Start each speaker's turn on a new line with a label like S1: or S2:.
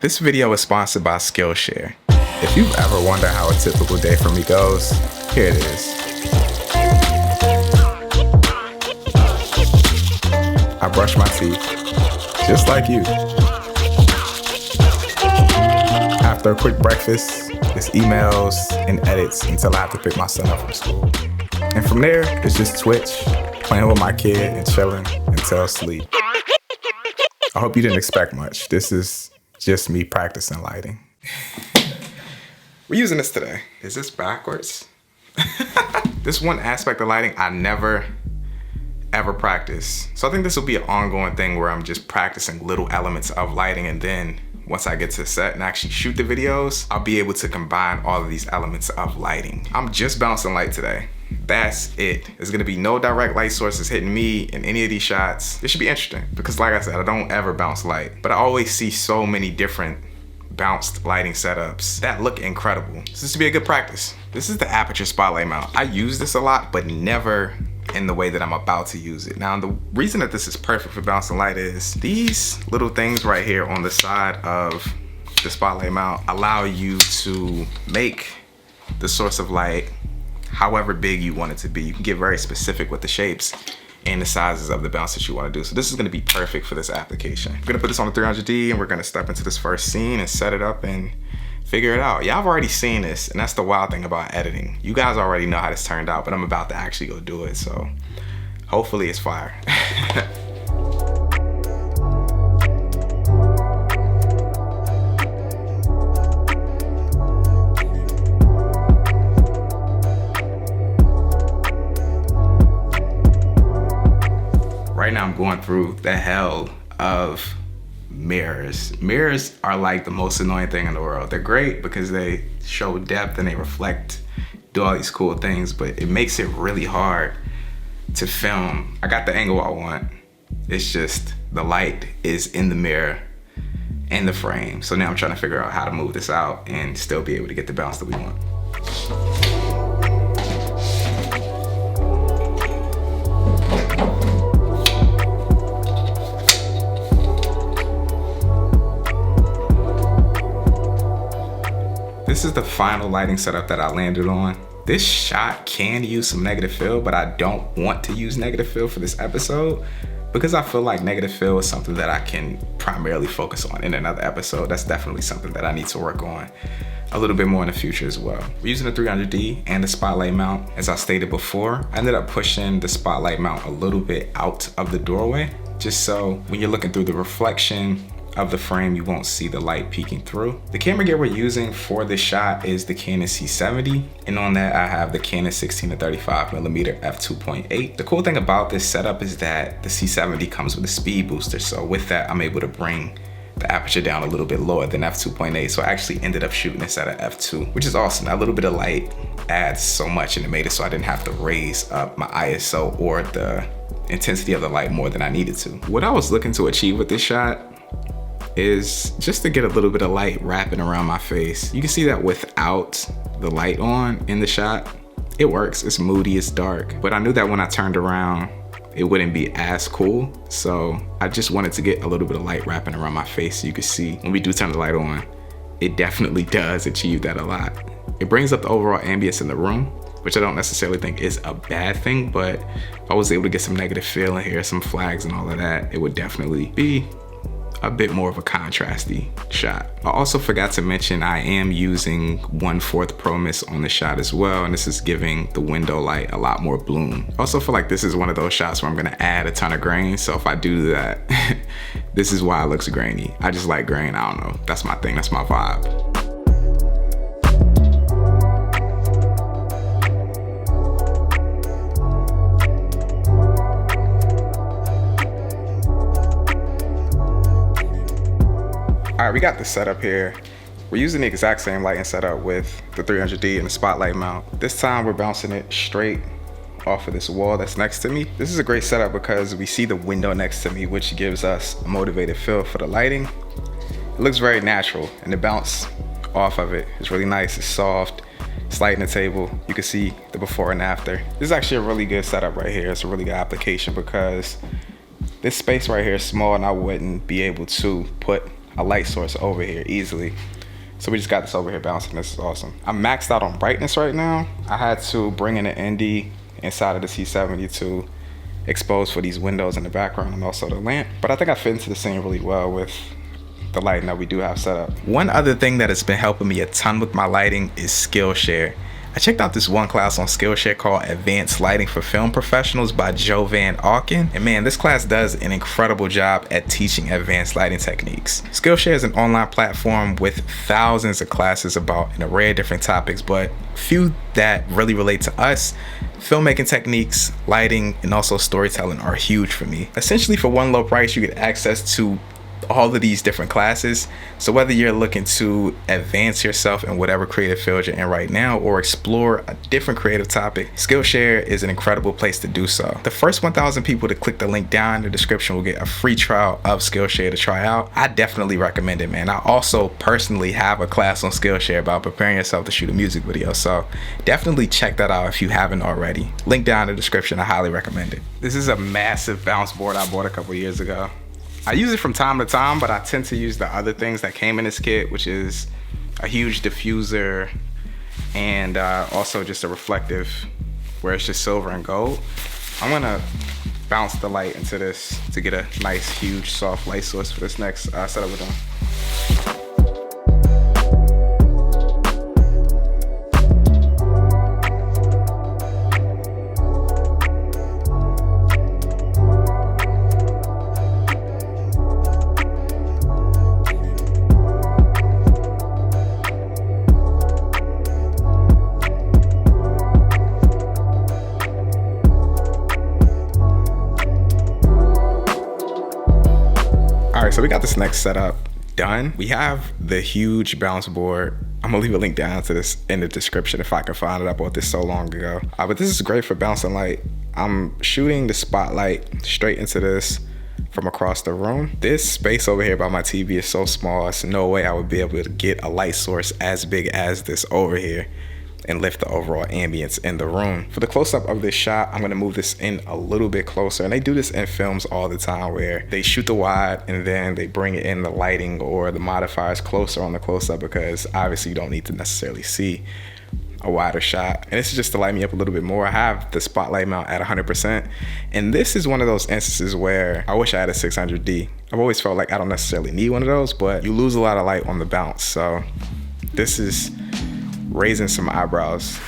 S1: This video is sponsored by Skillshare. If you've ever wondered how a typical day for me goes, here it is. I brush my teeth, just like you. After a quick breakfast, it's emails and edits until I have to pick my son up from school. And from there, it's just Twitch, playing with my kid and chilling until sleep. I hope you didn't expect much. This is just me practicing lighting. We're using this today. Is this backwards? This one aspect of lighting I never ever practice. So I think this will be an ongoing thing where I'm just practicing little elements of lighting, and then once I get to the set and actually shoot the videos, I'll be able to combine all of these elements of lighting. I'm just bouncing light today. That's it. There's gonna be no direct light sources hitting me in any of these shots. This should be interesting because, like I said, I don't ever bounce light, but I always see so many different bounced lighting setups that look incredible. So this should be a good practice. This is the aputure spotlight mount. I use this a lot, but never in the way that I'm about to use it. Now, the reason that this is perfect for bouncing light is these little things right here on the side of the spotlight mount allow you to make the source of light however big you want it to be. You can get very specific with the shapes and the sizes of the bounce that you want to do. So this is going to be perfect for this application. I'm going to put this on the 300D and we're going to step into this first scene and set it up and figure it out. Y'all have already seen this, and that's the wild thing about editing. You guys already know how this turned out, but I'm about to actually go do it. So hopefully it's fire. Right now I'm going through the hell of mirrors. Mirrors are like the most annoying thing in the world. They're great because they show depth and they reflect, do all these cool things, but it makes it really hard to film. I got the angle I want. It's just the light is in the mirror and the frame. So now I'm trying to figure out how to move this out and still be able to get the bounce that we want. This is the final lighting setup that I landed on. This shot can use some negative fill, but I don't want to use negative fill for this episode because I feel like negative fill is something that I can primarily focus on in another episode. That's definitely something that I need to work on a little bit more in the future as well. We're using the 300D and the spotlight mount. As I stated before, I ended up pushing the spotlight mount a little bit out of the doorway, just so when you're looking through the reflection of the frame, you won't see the light peeking through. The camera gear we're using for this shot is the Canon C70, and on that I have the Canon 16-35mm f2.8. The cool thing about this setup is that the C70 comes with a speed booster, so with that I'm able to bring the aperture down a little bit lower than f2.8, so I actually ended up shooting this at an f2, which is awesome. That little bit of light adds so much, and it made it so I didn't have to raise up my ISO or the intensity of the light more than I needed to. What I was looking to achieve with this shot is just to get a little bit of light wrapping around my face. You can see that without the light on in the shot, it works. It's moody, it's dark, but I knew that when I turned around, it wouldn't be as cool. So I just wanted to get a little bit of light wrapping around my face so you can see when we do turn the light on, it definitely does achieve that a lot. It brings up the overall ambience in the room, which I don't necessarily think is a bad thing, but if I was able to get some negative feel in here, some flags and all of that, it would definitely be a bit more of a contrasty shot. I also forgot to mention I am using 1/4 Pro Mist on the shot as well, and this is giving the window light a lot more bloom. I also feel like this is one of those shots where I'm gonna add a ton of grain, so if I do that, this is why it looks grainy. I just like grain, I don't know. That's my thing, that's my vibe. All right, we got the setup here. We're using the exact same lighting setup with the 300D and the spotlight mount. This time we're bouncing it straight off of this wall that's next to me. This is a great setup because we see the window next to me, which gives us a motivated feel for the lighting. It looks very natural, and the bounce off of it is really nice. It's soft, it's light in the table. You can see the before and after. This is actually a really good setup right here. It's a really good application because this space right here is small and I wouldn't be able to put a light source over here easily. So we just got this over here bouncing. This is awesome. I'm maxed out on brightness right now. I had to bring in an ND inside of the C70 to expose for these windows in the background and also the lamp. But I think I fit into the scene really well with the lighting that we do have set up. One other thing that has been helping me a ton with my lighting is Skillshare. I checked out this one class on Skillshare called Advanced Lighting for Film Professionals by Joe Van Auken. And man, this class does an incredible job at teaching advanced lighting techniques. Skillshare is an online platform with thousands of classes about an array of different topics, but few that really relate to us. Filmmaking techniques, lighting, and also storytelling are huge for me. Essentially, for one low price, you get access to all of these different classes. So whether you're looking to advance yourself in whatever creative field you're in right now or explore a different creative topic, Skillshare is an incredible place to do so. The first 1,000 people to click the link down in the description will get a free trial of Skillshare to try out. I definitely recommend it, man. I also personally have a class on Skillshare about preparing yourself to shoot a music video, so definitely check that out if you haven't already. Link down in the description. I highly recommend it. This is a massive bounce board I bought a couple years ago. I use it from time to time, but I tend to use the other things that came in this kit, which is a huge diffuser and also just a reflective where it's just silver and gold. I'm gonna bounce the light into this to get a nice, huge, soft light source for this next setup we're doing. All right, so we got this next setup done. We have the huge bounce board. I'm gonna leave a link down to this in the description if I can find it. I bought this so long ago. But this is great for bouncing light. I'm shooting the spotlight straight into this from across the room. This space over here by my TV is so small, it's no way I would be able to get a light source as big as this over here and lift the overall ambience in the room. For the close-up of this shot, I'm gonna move this in a little bit closer. And they do this in films all the time where they shoot the wide and then they bring it in the lighting or the modifiers closer on the close-up because obviously you don't need to necessarily see a wider shot. And this is just to light me up a little bit more. I have the spotlight mount at 100%. And this is one of those instances where I wish I had a 600D. I've always felt like I don't necessarily need one of those, but you lose a lot of light on the bounce. So this is raising some eyebrows.